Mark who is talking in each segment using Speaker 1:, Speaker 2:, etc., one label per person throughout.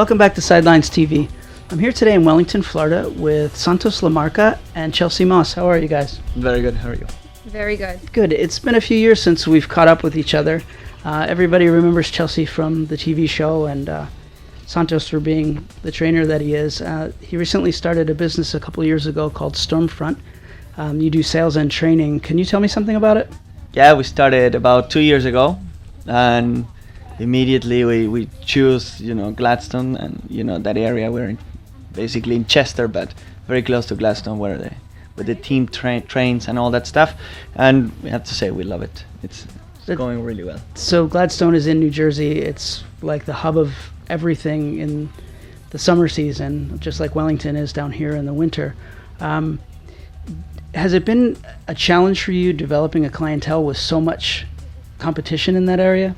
Speaker 1: Welcome back to Sidelines TV. I'm here today in Wellington, Florida with Santos LaMarca and Chelsea Moss. How are you guys?
Speaker 2: Very good. How are you?
Speaker 3: Very good.
Speaker 1: Good. It's been a few years since we've caught up with each other. Everybody remembers Chelsea from the TV show and Santos for being the trainer that he is. He recently started a business a couple of years ago called Stormfront. You do sales and training. Can you tell me something about it?
Speaker 2: Yeah, we started about 2 years ago, and immediately we choose, Gladstone, and that area. We're basically in Chester, but very close to Gladstone, where the team trains and all that stuff. And we have to say we love it. It's going really well.
Speaker 1: So Gladstone is in New Jersey. It's like the hub of everything in the summer season, just like Wellington is down here in the winter. Has it been a challenge for you developing a clientele with so much competition in that area?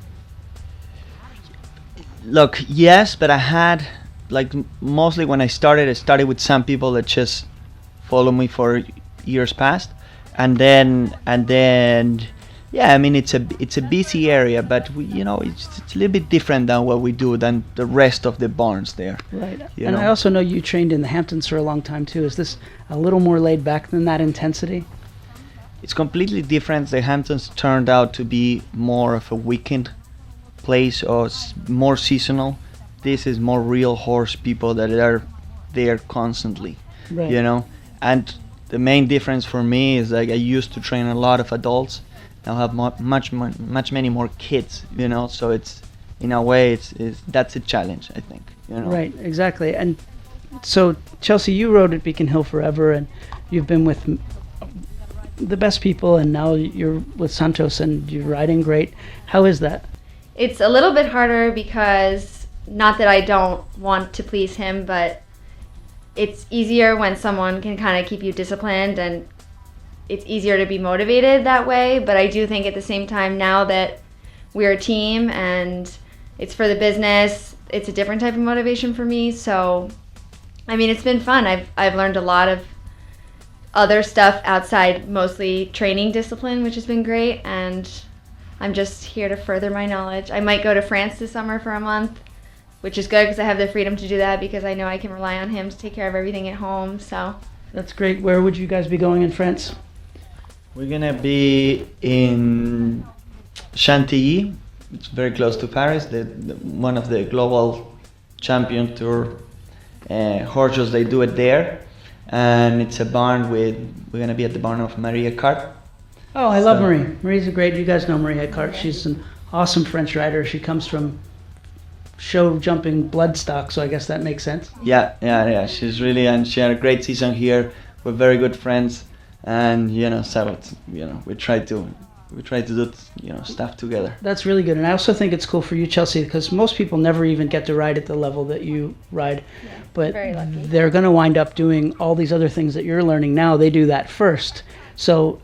Speaker 2: Look, yes, but I had, mostly when I started with some people that just follow me for years past, and then yeah, I mean it's a busy area, but it's a little bit different than the rest of the barns there.
Speaker 1: Right. And I also know you trained in the Hamptons for a long time too. Is this a little more laid back than that intensity?
Speaker 2: It's completely different. The Hamptons turned out to be more of a weekend place or more seasonal. This is more real horse people that are there constantly.
Speaker 1: Right.
Speaker 2: And the main difference for me is I used to train a lot of adults. Now have many more kids, so it's, in a way, that's a challenge, I think.
Speaker 1: Right, exactly. And so, Chelsea, you rode at Beacon Hill forever, and you've been with the best people, and now you're with Santos, and you're riding great. How is that?
Speaker 3: It's a little bit harder because, not that I don't want to please him, but it's easier when someone can kind of keep you disciplined, and it's easier to be motivated that way. But I do think at the same time, now that we're a team and it's for the business, it's a different type of motivation for me. So, I mean, it's been fun. I've learned a lot of other stuff outside mostly training discipline, which has been great, and I'm just here to further my knowledge. I might go to France this summer for a month, which is good because I have the freedom to do that because I know I can rely on him to take care of everything at home. So
Speaker 1: that's great. Where would you guys be going in France?
Speaker 2: We're gonna be in Chantilly. It's very close to Paris. One of the global champion tour horses. They do it there, and it's a barn we're gonna be at the barn of Marie Hecart.
Speaker 1: Oh, I love Marie. Marie's you guys know Marie Hecart. She's an awesome French rider. She comes from show jumping bloodstock, so I guess that makes sense.
Speaker 2: Yeah. She's really, and she had a great season here. We're very good friends, and so it's, we try to do stuff together.
Speaker 1: That's really good, and I also think it's cool for you, Chelsea, because most people never even get to ride at the level that you ride.
Speaker 3: Yeah,
Speaker 1: but
Speaker 3: very lucky. They're
Speaker 1: going to wind up doing all these other things that you're learning now. They do that first. So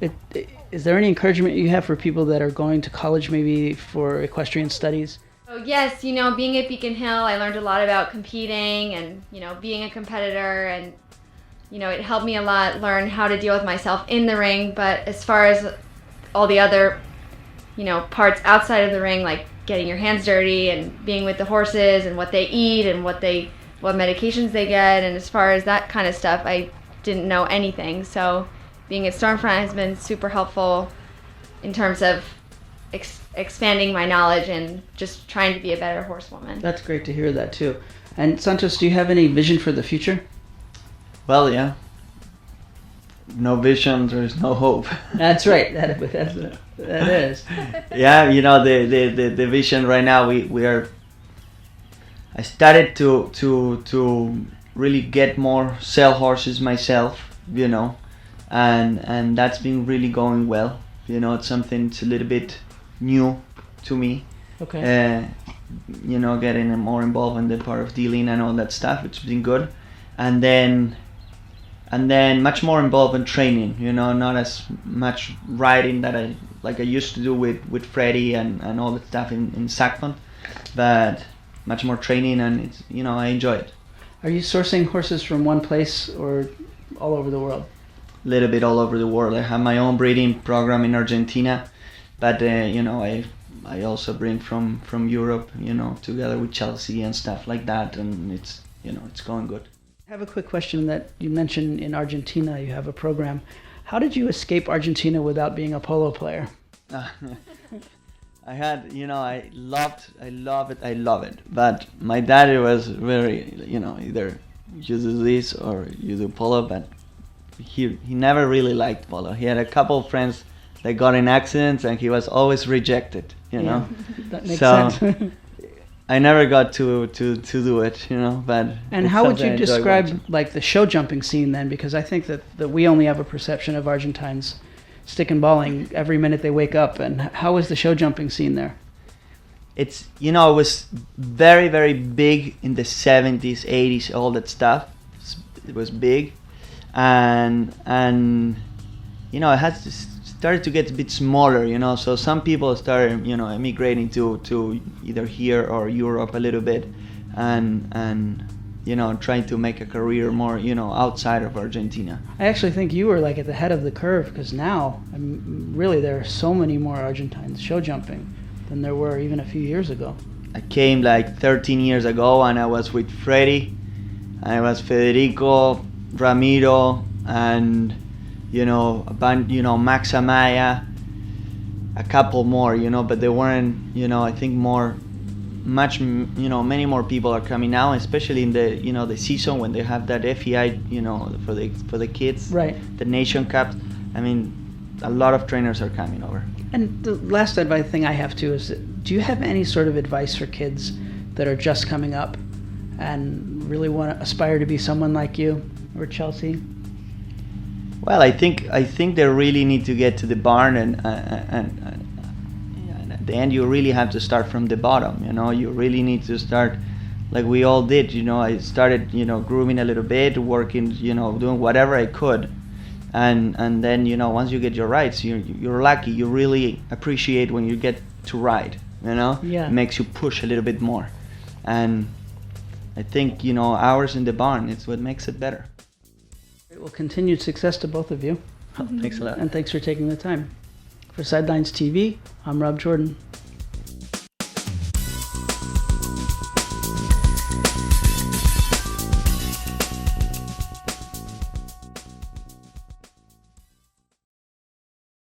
Speaker 1: is there any encouragement you have for people that are going to college maybe for equestrian studies?
Speaker 3: Oh, yes, being at Beacon Hill, I learned a lot about competing and, being a competitor, and, it helped me a lot learn how to deal with myself in the ring. But as far as all the other, parts outside of the ring, like getting your hands dirty and being with the horses and what they eat and what medications they get, and as far as that kind of stuff, I didn't know anything. So being at Stormfront has been super helpful in terms of expanding my knowledge and just trying to be a better horsewoman.
Speaker 1: That's great to hear that too. And Santos, do you have any vision for the future?
Speaker 2: Well, yeah. No vision, there is no hope.
Speaker 1: That's right. That is.
Speaker 2: Yeah, the vision right now. We are. I started to really get more sell horses myself, and that's been really going well. It's something. It's a little bit new to me.
Speaker 1: Okay.
Speaker 2: Getting more involved in the part of dealing and all that stuff. It's been good, and then much more involved in training. Not as much riding that I used to do with Freddie and all that stuff in Sackfund, but much more training, and it's I enjoy it.
Speaker 1: Are you sourcing horses from one place or all over the world?
Speaker 2: A little bit all over the world. I have my own breeding program in Argentina, but I also bring from Europe, you know, together with Chelsea and stuff like that, and it's, you know, it's going good.
Speaker 1: I have a quick question that you mentioned in Argentina. You have a program. How did you escape Argentina without being a polo player?
Speaker 2: I had, you know, I love it. But my daddy was very, you know, either you do this or you do polo. But he never really liked polo. He had a couple of friends that got in accidents, and he was always rejected. You know,
Speaker 1: that makes
Speaker 2: so
Speaker 1: sense.
Speaker 2: I never got to do it. You know, but
Speaker 1: And
Speaker 2: it's
Speaker 1: how would
Speaker 2: something
Speaker 1: you
Speaker 2: I enjoy
Speaker 1: describe
Speaker 2: watching.
Speaker 1: like the show jumping scene then? Because I think that we only have a perception of Argentines stick and balling every minute they wake up. And how is the show jumping scene there?
Speaker 2: It's, you know, it was very, very big in the 70s, 80s, all that stuff. It was big, and you know, it has started to get a bit smaller, you know. So some people started, you know, emigrating to either here or Europe a little bit, and you know, trying to make a career more, you know, outside of Argentina.
Speaker 1: I actually think you were like at the head of the curve, because now, really, there are so many more Argentines show jumping than there were even a few years ago.
Speaker 2: I came like 13 years ago, and I was with Freddy, I was Federico, Ramiro, and you know, Max Amaya, a couple more, you know, but they weren't, you know, I think many more people are coming now, especially in the, you know, the season when they have that FEI, you know, for the kids,
Speaker 1: Right.
Speaker 2: the Nation Cups. I mean, a lot of trainers are coming over.
Speaker 1: And the last advice thing I have too is, do you have any sort of advice for kids that are just coming up and really want to aspire to be someone like you or Chelsea?
Speaker 2: Well, I think they really need to get to the barn, and at the end you really have to start from the bottom. You know, you really need to start like we all did. You know, I started, you know, grooming a little bit, working, you know, doing whatever I could, and then, you know, once you get your rights, you're lucky. You really appreciate when you get to ride. You know,
Speaker 1: Yeah.
Speaker 2: It makes you push a little bit more, and I think, you know, hours in the barn, it's what makes it better.
Speaker 1: Well, continued success to both of you.
Speaker 2: Thanks a lot.
Speaker 1: And thanks for taking the time. For Sidelines TV, I'm Rob Jordan.